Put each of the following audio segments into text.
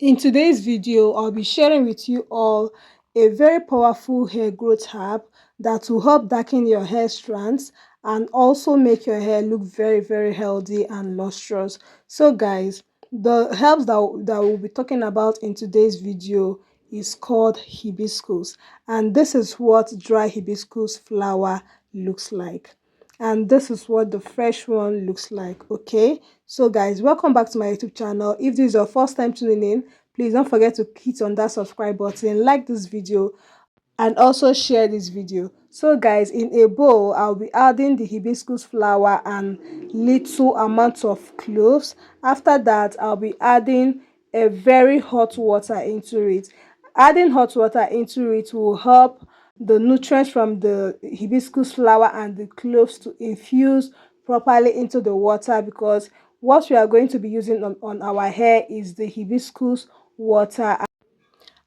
In today's video, I'll be sharing with you all a very powerful hair growth herb that will help darken your hair strands and also make your hair look very healthy and lustrous. So guys, the herbs that we'll be talking about in today's video is called hibiscus, and this is what dry hibiscus flower looks like, and this is what the fresh one looks like. Okay, so guys, welcome back to my YouTube channel. If this is your first time tuning in, please don't forget to hit on that subscribe button, like this video, and also share this video. So guys, in a bowl I'll be adding the hibiscus flower and little amount of cloves. After that, I'll be adding a very hot water into it. Adding hot water into it will help the nutrients from the hibiscus flower and the cloves to infuse properly into the water, because what we are going to be using on our hair is the hibiscus water.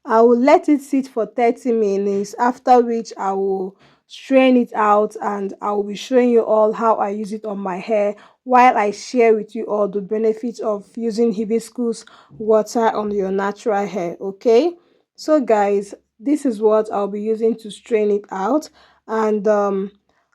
I will let it sit for 30 minutes, after which I will strain it out, and I will be showing you all how I use it on my hair while I share with you all the benefits of using hibiscus water on your natural hair. Okay, so guys, this is what I'll be using to strain it out, and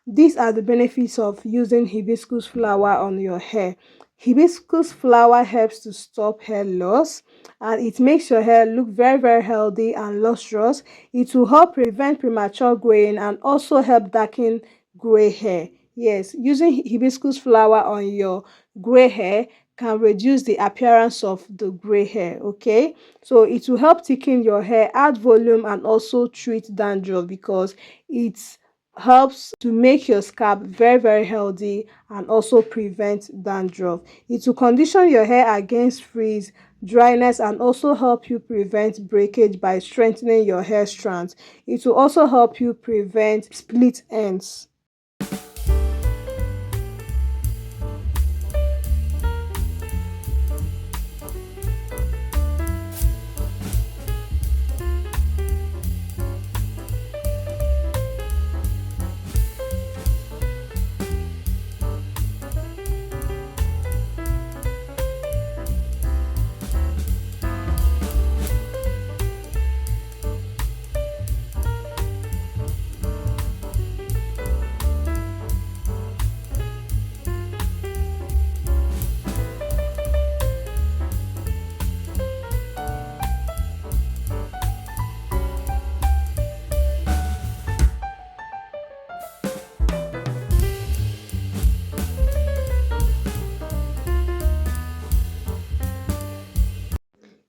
these are the benefits of using hibiscus flower on your hair. Hibiscus flower helps to stop hair loss, and it makes your hair look very healthy and lustrous. It will help prevent premature graying and also help darken gray hair. Yes, using hibiscus flower on your gray hair can reduce the appearance of the gray hair. Okay, so it will help thicken your hair, add volume, and also treat dandruff, because it's helps to make your scalp very healthy and also prevent dandruff. It will condition your hair against frizz, dryness, and also help you prevent breakage by strengthening your hair strands. It will also help you prevent split ends.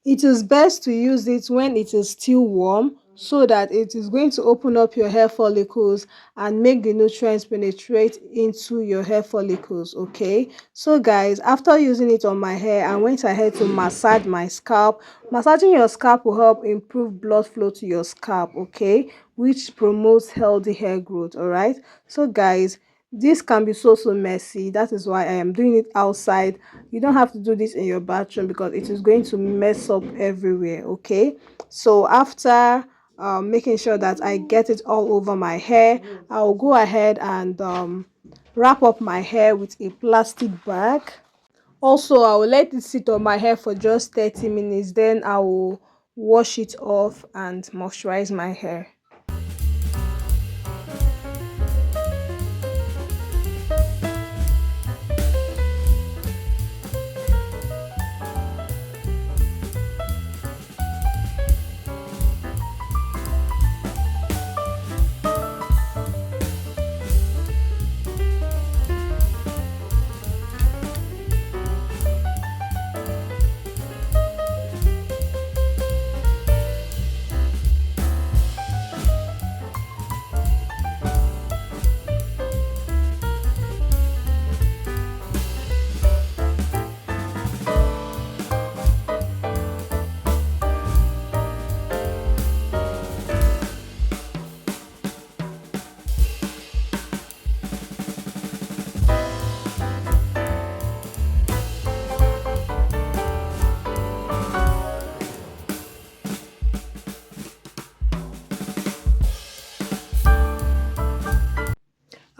It is best to use it when it is still warm, so that it is going to open up your hair follicles and make the nutrients penetrate into your hair follicles. Okay, so guys, after using it on my hair, I went ahead to massage my scalp. Massaging your scalp will help improve blood flow to your scalp, okay, which promotes healthy hair growth. All right, so guys, this can be so messy. That is why I am doing it outside. You don't have to do this in your bathroom, because it is going to mess up everywhere. Okay, so after making sure that I get it all over my hair, I'll go ahead and wrap up my hair with a plastic bag. Also, I will let it sit on my hair for just 30 minutes, then I will wash it off and moisturize my hair.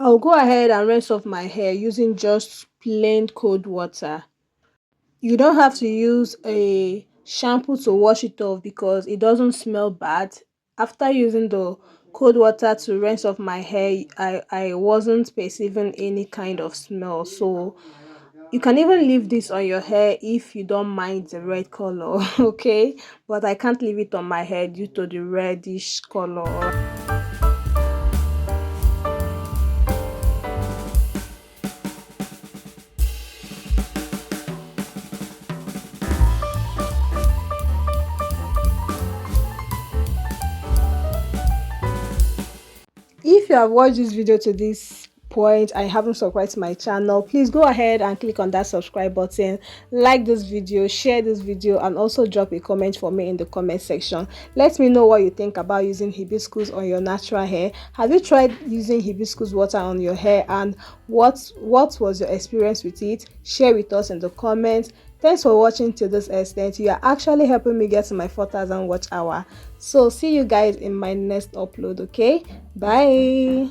I'll go ahead and rinse off my hair using just plain cold water. You don't have to use a shampoo to wash it off because it doesn't smell bad. After using the cold water to rinse off my hair, I wasn't perceiving any kind of smell. So you can even leave this on your hair if you don't mind the red color. Okay, but I can't leave it on my hair due to the reddish color. If you have watched this video to this point and haven't subscribed to my channel, please go ahead and click on that subscribe button, like this video, share this video, and also drop a comment for me in the comment section. Let me know what you think about using hibiscus on your natural hair. Have you tried using hibiscus water on your hair, and what was your experience with it? Share with us in the comments. Thanks for watching to this extent. You are actually helping me get to my 4,000 watch hour. So see you guys in my next upload. Okay, bye.